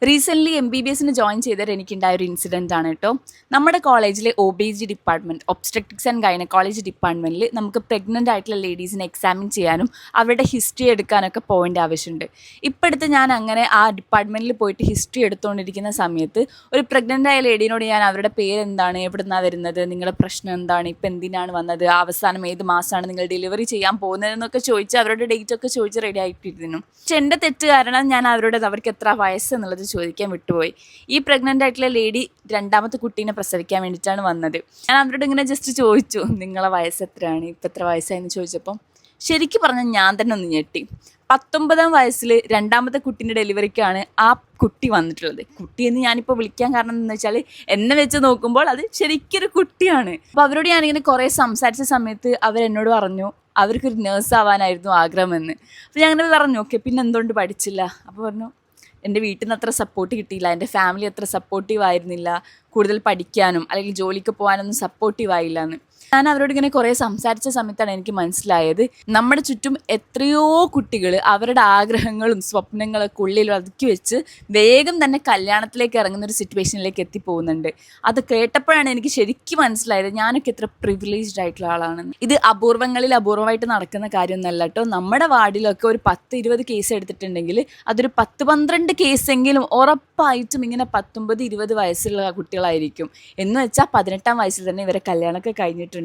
Recently MBBS join ചെയ്തത് എനിക്കുണ്ടായ ഒരു ഇൻസിഡൻ്റ് ആണ് കേട്ടോ. നമ്മുടെ കോളേജിലെ OBG ഡിപ്പാർട്ട്മെൻറ്റ്, ഒബ്സ്ട്രക്റ്റിക്സ് ആൻഡ് ഗൈനക്കോളജി ഡിപ്പാർട്ട്മെൻറ്റിൽ നമുക്ക് പ്രഗ്നൻ്റ് ആയിട്ടുള്ള ലേഡീസിനെ എക്സാമിൻ ചെയ്യാനും അവരുടെ ഹിസ്റ്ററി എടുക്കാനൊക്കെ പോകേണ്ട ആവശ്യമുണ്ട്. ഇപ്പോഴത്തെ ഞാൻ അങ്ങനെ ആ ഡിപ്പാർട്ട്മെൻറ്റിൽ പോയിട്ട് ഹിസ്റ്ററി എടുത്തുകൊണ്ടിരിക്കുന്ന സമയത്ത് ഒരു പ്രഗ്നൻ്റ് ആയ ലേഡീനോട് ഞാൻ അവരുടെ പേരെന്താണ്, എവിടെ നിന്നാണ് വരുന്നത്, നിങ്ങളുടെ പ്രശ്നം എന്താണ്, ഇപ്പം എന്തിനാണ് വന്നത്, അവസാനം ഏത് മാസമാണ് നിങ്ങൾ ഡെലിവറി ചെയ്യാൻ പോകുന്നതെന്നൊക്കെ ചോദിച്ച് അവരുടെ ഡേറ്റ് ഒക്കെ ചോദിച്ച് റെഡി ആയിട്ടിരുന്നു. പക്ഷെ എൻ്റെ തെറ്റ് കാരണം ഞാൻ അവർക്ക് എത്ര വയസ്സ് എന്നുള്ളത് ചോദിക്കാൻ വിട്ടുപോയി. ഈ പ്രഗ്നൻ്റ് ആയിട്ടുള്ള ലേഡി രണ്ടാമത്തെ കുട്ടീനെ പ്രസവിക്കാൻ വേണ്ടിയിട്ടാണ് വന്നത്. ഞാൻ അവരോട് ഇങ്ങനെ ജസ്റ്റ് ചോദിച്ചു, നിങ്ങളെ വയസ്സ് എത്രയാണ്, ഇപ്പം എത്ര വയസ്സായെന്ന് ചോദിച്ചപ്പം ശരിക്കും പറഞ്ഞാൽ ഞാൻ തന്നെ ഒന്ന് ഞെട്ടി. 19-ാം വയസ്സിൽ രണ്ടാമത്തെ കുട്ടീൻ്റെ ഡെലിവറിക്കാണ് ആ കുട്ടി വന്നിട്ടുള്ളത്. കുട്ടിയെന്ന് ഞാനിപ്പോൾ വിളിക്കാൻ കാരണം എന്താണെന്ന് വെച്ചാൽ എന്നെ വെച്ച് നോക്കുമ്പോൾ അത് ശരിക്കൊരു കുട്ടിയാണ്. അപ്പോൾ അവരോട് ഞാനിങ്ങനെ കുറേ സംസാരിച്ച സമയത്ത് അവരെന്നോട് പറഞ്ഞു അവർക്കൊരു നേഴ്സ് ആവാനായിരുന്നു ആഗ്രഹമെന്ന്. അപ്പോൾ ഞാൻ അങ്ങനെ പറഞ്ഞു, ഓക്കെ പിന്നെ എന്തുകൊണ്ട് പഠിച്ചില്ല? അപ്പോൾ പറഞ്ഞു, എൻ്റെ വീട്ടിൽ നിന്ന് അത്ര സപ്പോർട്ട് കിട്ടിയില്ല, എൻ്റെ ഫാമിലി അത്ര സപ്പോർട്ടീവ് ആയിരുന്നില്ല, കൂടുതൽ പഠിക്കാനും അല്ലെങ്കിൽ ജോലിക്ക് പോകാനൊന്നും സപ്പോർട്ടീവ് ആയില്ല എന്ന്. ഞാൻ അവരോട് ഇങ്ങനെ കുറേ സംസാരിച്ച സമയത്താണ് എനിക്ക് മനസ്സിലായത്, നമ്മുടെ ചുറ്റും എത്രയോ കുട്ടികൾ അവരുടെ ആഗ്രഹങ്ങളും സ്വപ്നങ്ങളൊക്കെ ഉള്ളിൽ ഒതുക്കി വെച്ച് വേഗം തന്നെ കല്യാണത്തിലേക്ക് ഇറങ്ങുന്ന ഒരു സിറ്റുവേഷനിലേക്ക് എത്തിപ്പോകുന്നുണ്ട്. അത് കേട്ടപ്പോഴാണ് എനിക്ക് ശരിക്കും മനസ്സിലായത് ഞാനൊക്കെ എത്ര പ്രിവിലേജ്ഡ് ആയിട്ടുള്ള ആളാണെന്ന്. ഇത് അപൂർവങ്ങളിൽ അപൂർവമായിട്ട് നടക്കുന്ന കാര്യമൊന്നുമല്ല കേട്ടോ. നമ്മുടെ വാർഡിലൊക്കെ ഒരു 10-20 കേസ് എടുത്തിട്ടുണ്ടെങ്കിൽ അതൊരു 10-12 കേസെങ്കിലും ഉറപ്പായിട്ടും ഇങ്ങനെ 19-20 വയസ്സുള്ള കുട്ടികളായിരിക്കും. എന്ന് വെച്ചാൽ 18-ാം വയസ്സിൽ തന്നെ ഇവരെ കല്യാണമൊക്കെ കഴിഞ്ഞിട്ടുണ്ടാവും.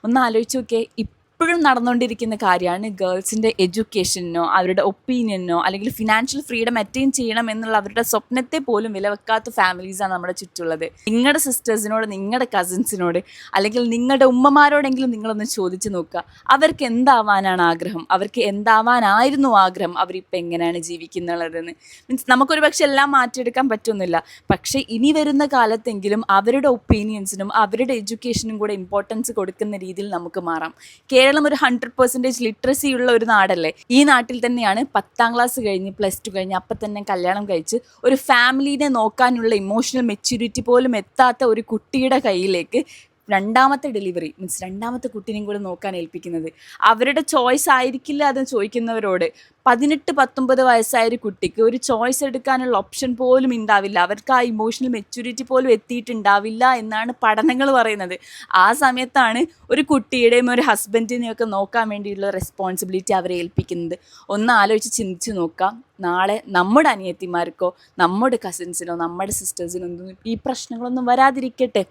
ഒന്ന് ആലോചിച്ച് നോക്കിയേ, ഇപ്പോഴും നടന്നുകൊണ്ടിരിക്കുന്ന കാര്യമാണ്. ഗേൾസിൻ്റെ എഡ്യൂക്കേഷനോ അവരുടെ ഒപ്പീനിയനോ അല്ലെങ്കിൽ ഫിനാൻഷ്യൽ ഫ്രീഡം അറ്റൈൻ ചെയ്യണം എന്നുള്ള അവരുടെ സ്വപ്നത്തെ പോലും വിലവെക്കാത്ത ഫാമിലീസാണ് നമ്മുടെ ചുറ്റുള്ളത്. നിങ്ങളുടെ സിസ്റ്റേഴ്സിനോട്, നിങ്ങളുടെ കസിൻസിനോട് അല്ലെങ്കിൽ നിങ്ങളുടെ ഉമ്മമാരോടെങ്കിലും നിങ്ങളൊന്ന് ചോദിച്ച് നോക്കുക, അവർക്ക് എന്താവാനാണ് ആഗ്രഹം, അവർക്ക് എന്താവാനായിരുന്നു ആഗ്രഹം, അവരിപ്പോൾ എങ്ങനെയാണ് ജീവിക്കുന്നുള്ളതെന്ന്. മീൻസ് നമുക്കൊരു പക്ഷെ എല്ലാം മാറ്റിയെടുക്കാൻ പറ്റുന്നില്ല, പക്ഷേ ഇനി വരുന്ന കാലത്തെങ്കിലും അവരുടെ ഒപ്പീനിയൻസിനും അവരുടെ എഡ്യൂക്കേഷനും കൂടെ ഇമ്പോർട്ടൻസ് കൊടുക്കുന്ന രീതിയിൽ നമുക്ക് മാറാം. കേരളം ഒരു 100% ലിറ്ററസി ഉള്ള ഒരു നാടല്ലേ. ഈ നാട്ടിൽ തന്നെയാണ് 10-ാം ക്ലാസ് കഴിഞ്ഞ് +2 കഴിഞ്ഞ് അപ്പം തന്നെ കല്യാണം കഴിച്ച് ഒരു ഫാമിലീനെ നോക്കാനുള്ള ഇമോഷണൽ മെച്യൂരിറ്റി പോലും എത്താത്ത ഒരു കുട്ടിയുടെ കയ്യിലേക്ക് രണ്ടാമത്തെ ഡെലിവറി മീൻസ് രണ്ടാമത്തെ കുട്ടീനെയും കൂടെ നോക്കാൻ ഏൽപ്പിക്കുന്നത്. അവരുടെ ചോയ്സ് ആയിരിക്കില്ല അത് ചോദിക്കുന്നവരോട്. 18-19 വയസ്സായ ഒരു കുട്ടിക്ക് ഒരു ചോയ്സ് എടുക്കാനുള്ള ഓപ്ഷൻ പോലും ഉണ്ടാവില്ല, അവർക്ക് ആ ഇമോഷണൽ മെച്യൂരിറ്റി പോലും എത്തിയിട്ടുണ്ടാവില്ല എന്നാണ് പഠനങ്ങൾ പറയുന്നത്. ആ സമയത്താണ് ഒരു കുട്ടിയുടെയും ഒരു ഹസ്ബൻഡിനെയും ഒക്കെ നോക്കാൻ വേണ്ടിയുള്ള റെസ്പോൺസിബിലിറ്റി അവരെ ഏൽപ്പിക്കുന്നത്. ഒന്ന് ആലോചിച്ച് ചിന്തിച്ച് നോക്കാം, നാളെ നമ്മുടെ അനിയത്തിമാർക്കോ നമ്മുടെ കസിൻസിനോ നമ്മുടെ സിസ്റ്റേഴ്സിനോ ഒന്നും ഈ പ്രശ്നങ്ങളൊന്നും വരാതിരിക്കട്ടെ.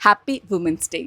Happy women's day.